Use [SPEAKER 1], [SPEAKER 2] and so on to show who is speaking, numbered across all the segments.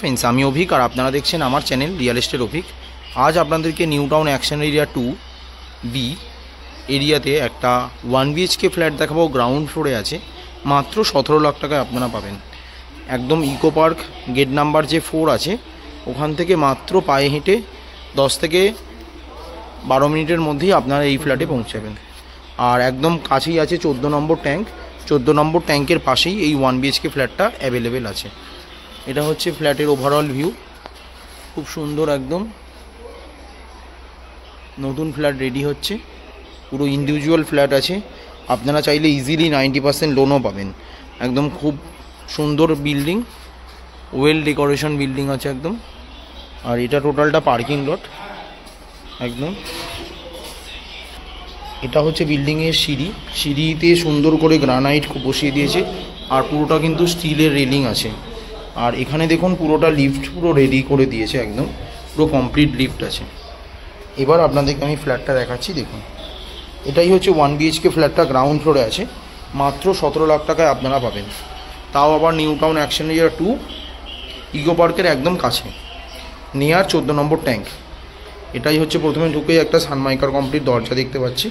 [SPEAKER 1] Friends আমি অভিক আর আপনারা দেখছেন আমার চ্যানেল রিয়েল এস্টেট অভিক। আজ আপনাদেরকে new Town Action area 2B এরিয়াতে একটা 1 BHK ফ্ল্যাট দেখাবো। গ্রাউন্ড ফ্লোরে আছে, মাত্র 17 লাখ টাকায় আপনারা পাবেন। একদম ইকো পার্ক গেট নাম্বার যে 4 আছে ওখান থেকে মাত্র পায়ে হেঁটে 10 থেকে 12 মিনিটের মধ্যেই আপনারা এই ফ্ল্যাটে পৌঁছাবেন। আর একদম কাছেই আছে 14 নম্বর ট্যাঙ্ক। 14 নম্বর ট্যাঙ্কের পাশেই এই 1 BHK ফ্ল্যাটটা অ্যাভেলেবেল আছে। এটা হচ্ছে ফ্ল্যাটের ওভারঅল ভিউ, খুব সুন্দর। একদম নতুন ফ্ল্যাট রেডি হচ্ছে, পুরো ইন্ডিভিজুয়াল ফ্ল্যাট আছে। আপনারা চাইলে ইজিলি 90% লোনও পাবেন। একদম খুব সুন্দর বিল্ডিং, ওয়েল ডেকোরেশন বিল্ডিং আছে একদম। আর এটা টোটালটা পার্কিং লট। একদম এটা হচ্ছে বিল্ডিংয়ের সিঁড়িতে সুন্দর করে গ্রানাইট বসিয়ে দিয়েছে, আর পুরোটা কিন্তু স্টিলের রেলিং আছে। আর এখানে দেখুন পুরোটা লিফট পুরো রেডি করে দিয়েছে, একদম পুরো কমপ্লিট লিফট আছে। এবার আপনাদেরকে আমি ফ্ল্যাটটা দেখাচ্ছি, দেখুন। এটাই হচ্ছে 1 BHK ফ্ল্যাটটা, গ্রাউন্ড ফ্লোরে আছে, মাত্র 17 লাখ টাকায় আপনারা পাবেন। তাও আবার New Town Action Area 2 Eco পার্কের একদম কাছে, নিয়ার 14 নম্বর ট্যাঙ্ক। এটাই হচ্ছে প্রথমে ঢুকেই একটা সানমাইকার কমপ্লিট দরজা দেখতে পাচ্ছি,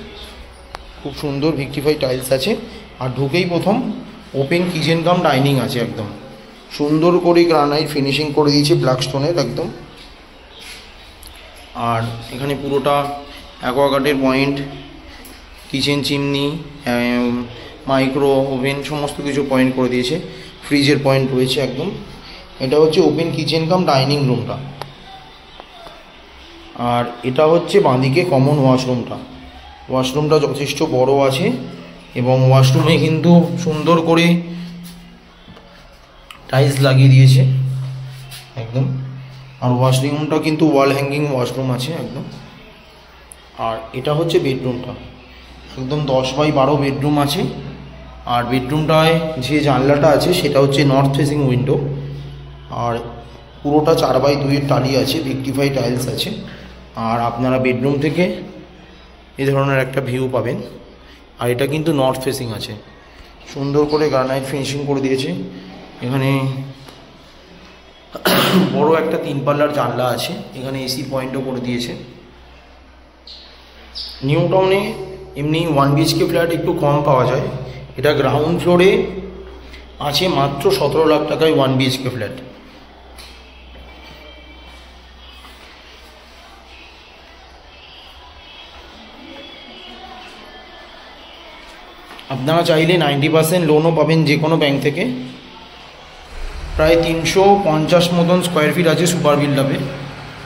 [SPEAKER 1] খুব সুন্দর ভিক্টিফাই টাইলস আছে। আর ঢুকেই প্রথম ওপেন কিচেন কাম ডাইনিং আছে, একদম সুন্দর করে গ্রানাইট ফিনিশিং করে দিয়েছে ব্ল্যাক স্টোনের একদম। আর এখানে পুরোটা অ্যাকোয়াগার্ডের point, kitchen chimney, micro oven সমস্ত কিছু পয়েন্ট করে দিয়েছে। ফ্রিজের পয়েন্ট রয়েছে একদম। এটা হচ্ছে ওপেন কিচেন কাম ডাইনিং রুমটা। আর এটা হচ্ছে বাঁদিকে কমন ওয়াশরুমটা যথেষ্ট বড় আছে, এবং ওয়াশরুমে কিন্তু সুন্দর করে টাইলস লাগিয়ে দিয়েছে একদম। আর ওয়াশরুমটা কিন্তু ওয়াল হ্যাঙ্গিং ওয়াশরুম আছে একদম। আর এটা হচ্ছে বেডরুমটা, একদম 10x12 বেডরুম আছে। আর বেডরুমটায় যে জানলাটা আছে সেটা হচ্ছে নর্থ ফেসিং উইন্ডো। আর পুরোটা 4x2 এর টালি আছে, ভিক্টিফাই টাইলস আছে। আর আপনারা বেডরুম থেকে এই ধরনের একটা ভিউ পাবেন। আর এটা কিন্তু নর্থ ফেসিং আছে, সুন্দর করে গ্রানাইট ফিনিশিং করে দিয়েছে। এখানে বড় একটা 3 পাল্লার জানলা আছে, এখানে এসি পয়েন্টও করে দিয়েছে। নিউ টাউনে এমনি 1 BHK ফ্ল্যাট একটু কম পাওয়া যায়, এটা গ্রাউন্ড ফ্লোরে আছে মাত্র 17 লাখ টাকায় 1 BHK ফ্ল্যাট। আপনারা চাইলে 90% লোনও পাবেন যে কোনো ব্যাংক থেকে। প্রায় 350 মতন স্কোয়ার ফিট আছে সুপার বিল্ডআপে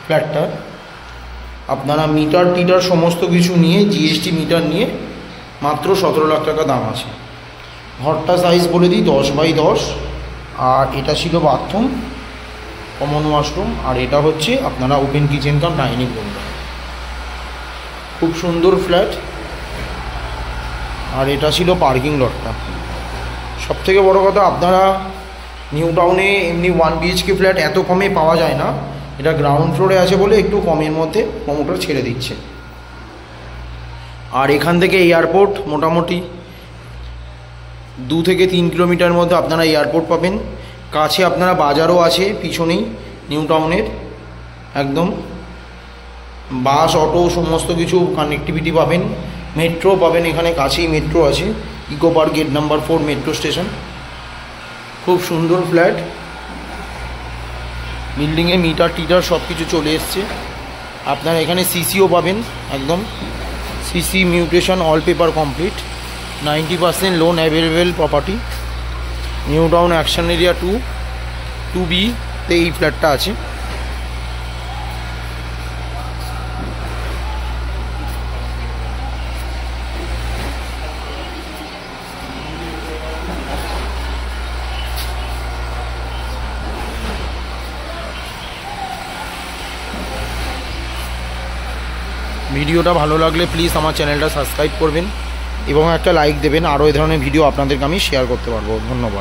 [SPEAKER 1] ফ্ল্যাটটা। আপনারা মিটার সমস্ত কিছু নিয়ে, GST মিটার নিয়ে মাত্র 17 লাখ টাকা দাম আছে। ঘরটা সাইজ বলে দিই 10x10। আর এটা ছিল বাথরুম, কমন ওয়াশরুম। আর এটা হচ্ছে আপনারা ওপেন কিচেন কাম ডাইনিং রুমটা, খুব সুন্দর ফ্ল্যাট। আর এটা ছিল পার্কিং লটটা। সবথেকে বড় কথা, আপনারা নিউ টাউনে এমনি 1 BHK ফ্ল্যাট এত কমে পাওয়া যায় না, এটা গ্রাউন্ড ফ্লোরে আছে বলে একটু কমের মধ্যে প্রমোটার ছেড়ে দিচ্ছে। আর এখান থেকে এয়ারপোর্ট মোটামুটি 2 থেকে 3 কিলোমিটার মধ্যে আপনারা এয়ারপোর্ট পাবেন। কাছে আপনারা বাজারও আছে পিছনেই নিউ টাউনের, একদম বাস অটো সমস্ত কিছু কানেক্টিভিটি পাবেন। মেট্রো পাবেন, এখানে কাছেই মেট্রো আছে, Eco Park gate number 4 metro station. খুব সুন্দর ফ্ল্যাট, বিল্ডিংয়ে মিটার সব কিছু চলে এসছে। আপনারা এখানে সিসিও পাবেন, একদম CC mutation all paper complete. 90% loan available property. New Town Action area 2B তে এই ফ্ল্যাটটা আছে। ভিডিওটা ভালো লাগলে প্লিজ আমার চ্যানেলটা সাবস্ক্রাইব করবেন এবং একটা লাইক দেবেন। আরও এই ধরনের ভিডিও আপনাদেরকে আমি শেয়ার করতে পারবো। ধন্যবাদ।